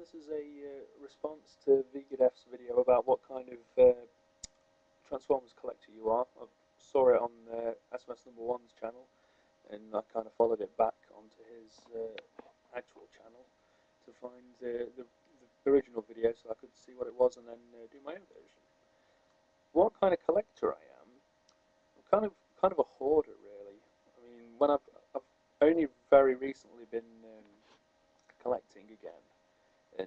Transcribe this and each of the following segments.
this is a response to Vigadeath's video about what kind of Transformers collector you are. I saw it on Smsn01's channel, and I kind of followed it back onto his actual channel to find the original video so I could see what it was and then do my own version. What kind of collector I am? I'm kind of a hoarder, really. I mean, when I've only very recently been collecting again, and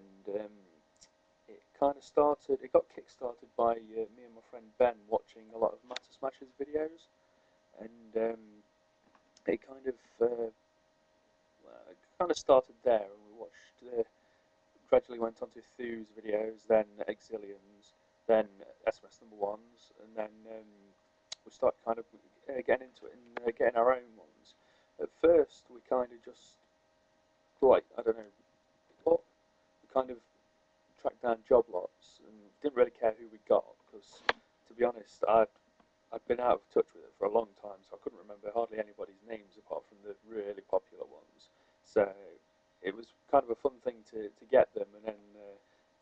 it kind of started. It got kick-started by me and my friend Ben watching a lot of Matter Smashers videos, and it kind of started there, and we watched. Gradually went on to Thu's videos, then Exilians, then Smsn01's, and then we started kind of getting into it and getting our own ones. At first, we kind of just, like, I don't know what, we kind of tracked down job lots and didn't really care who we got, because, to be honest, I'd been out of touch with it for a long time, so I couldn't remember hardly anybody's names apart from the really popular ones. So it was kind of a fun thing to get them and then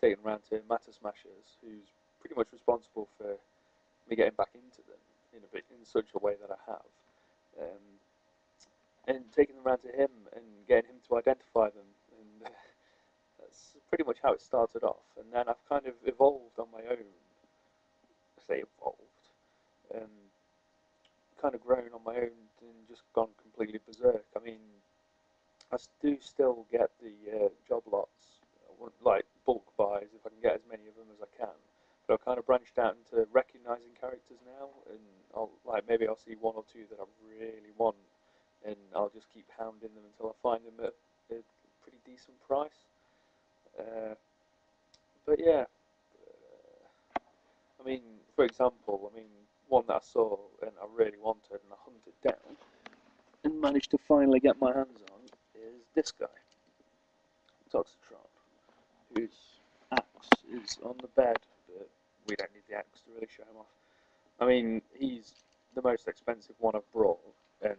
take them around to Matter Smashers, who's pretty much responsible for me getting back into them in such a way that I have. And taking them around to him and getting him to identify them, and that's pretty much how it started off. And then I've kind of evolved on my own. I say evolved. Kind of grown on my own and just gone completely berserk. I mean, I do still get the job lots, like bulk buys, if I can get as many of them as I can. But I've kind of branched out into recognising characters now, and maybe I'll see one or two that I really want, and I'll just keep hounding them until I find them at a pretty decent price. But yeah, I mean, for example, one that I saw and I really wanted and I hunted down and managed to finally get my hands on is this guy, Toxitron, whose axe is on the bed, but we don't need the axe to really show him off. I mean, he's the most expensive one I've brought, and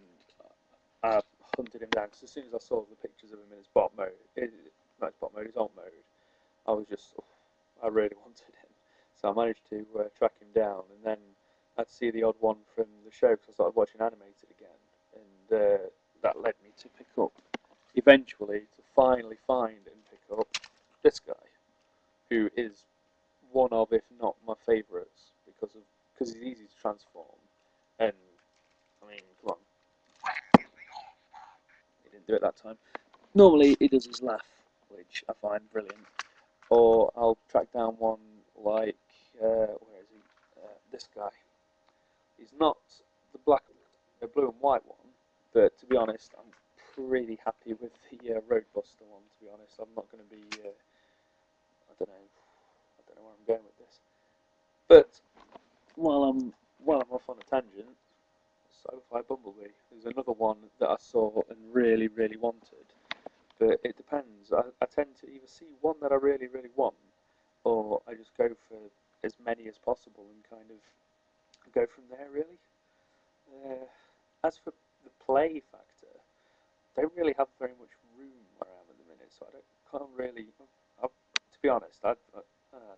I hunted him down, because as soon as I saw the pictures of him in his bot mode, not his bot mode, his alt mode, I was just, I really wanted him. So I managed to track him down, and then I'd see the odd one from the show, because I started watching animated again, and that led me to pick up, eventually, to finally find and pick up this guy, who is one of, if not my favourites, because he's easy to transform, and, I mean, come on, he didn't do it that time. Normally, he does his laugh, which I find brilliant, or I'll track down one like, where is he, this guy. He's not the blue and white one, but to be honest, I'm pretty happy with the Roadbuster one. To be honest, I'm not going to be. I don't know where I'm going with this. But while I'm off on a tangent, Sci-Fi Bumblebee is another one that I saw and really wanted. But it depends. I tend to either see one that I really want, or I just go for as many as possible and kind of go from there, really. As for the play factor, I don't really have very much room where I am at the minute, so can't really. To be honest, I don't know.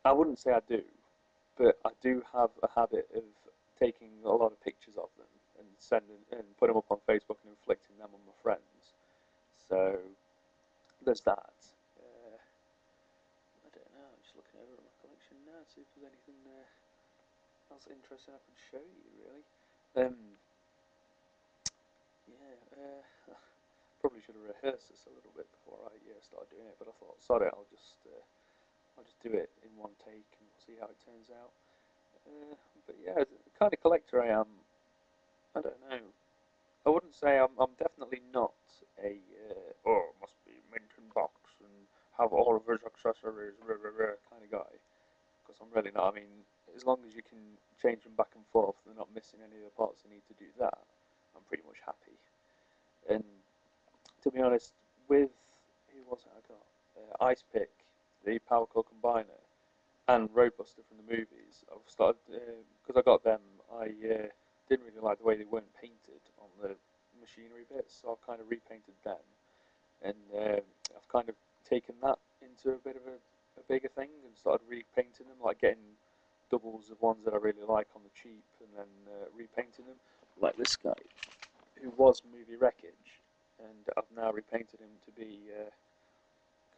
I wouldn't say I do, but I do have a habit of taking a lot of pictures of them and putting them up on Facebook and inflicting them on my friends. So there's that. I don't know. I'm just looking over at my collection now to see if there's anything else interesting I can show you, really. Probably should have rehearsed this a little bit before I started doing it, but I thought, sod it, I'll just do it in one take and see how it turns out. But yeah, the kind of collector I am, I don't know. I wouldn't say I'm definitely not a must be mint in box and have all of his accessories kind of guy, because I'm really not. I mean, as long as you can change them back and forth, they're not missing any of the parts they need to do that, I'm pretty much happy. And to be honest, with, who was it I got? Ice Pick, the Power Core Combiner, and Roadbuster from the movies. I've started, because I got them, I didn't really like the way they weren't painted on the machinery bits, so I've kind of repainted them. And I've kind of taken that into a bit of a bigger thing and started repainting them, like getting doubles of ones that I really like on the cheap and then repainting them, like this guy, who was Movie Wreckage, and I've now repainted him to be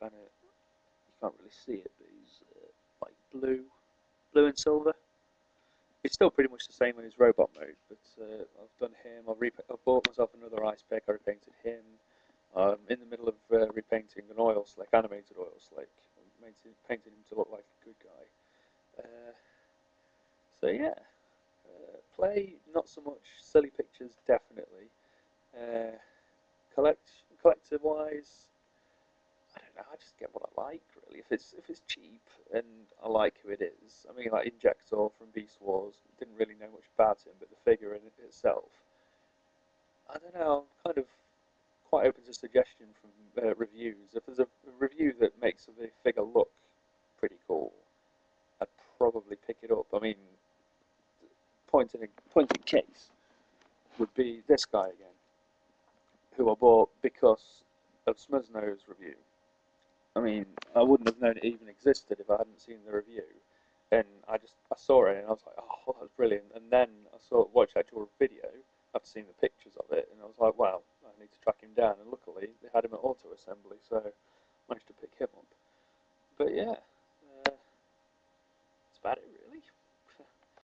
kind of, you can't really see it, but he's like blue and silver. It's still pretty much the same in his robot mode, but I've done him. I've bought myself another ice pick. I repainted him. I'm in the middle of repainting an oil slick, animated oil slick. I painted him to look like a good guy. So yeah, play not so much. Silly pictures definitely. Collector wise, I don't know. I just get what I like really. If it's cheap and I like who it is. I mean, like Injector from Beast Wars. Didn't really know much about him, but the figure in itself, I don't know. I'm kind of quite open to suggestion from reviews. If there's a review that makes the figure look pretty cool, I'd probably pick it up. I mean, point in case would be this guy again, who I bought because of Smsn01's review. I mean, I wouldn't have known it even existed if I hadn't seen the review. And I saw it and I was like, oh, that's brilliant. And then watched the actual video after seeing the pictures of it, and I was like, wow, I need to track him down. And luckily, they had him at Auto Assembly, so I managed to pick him up. But yeah,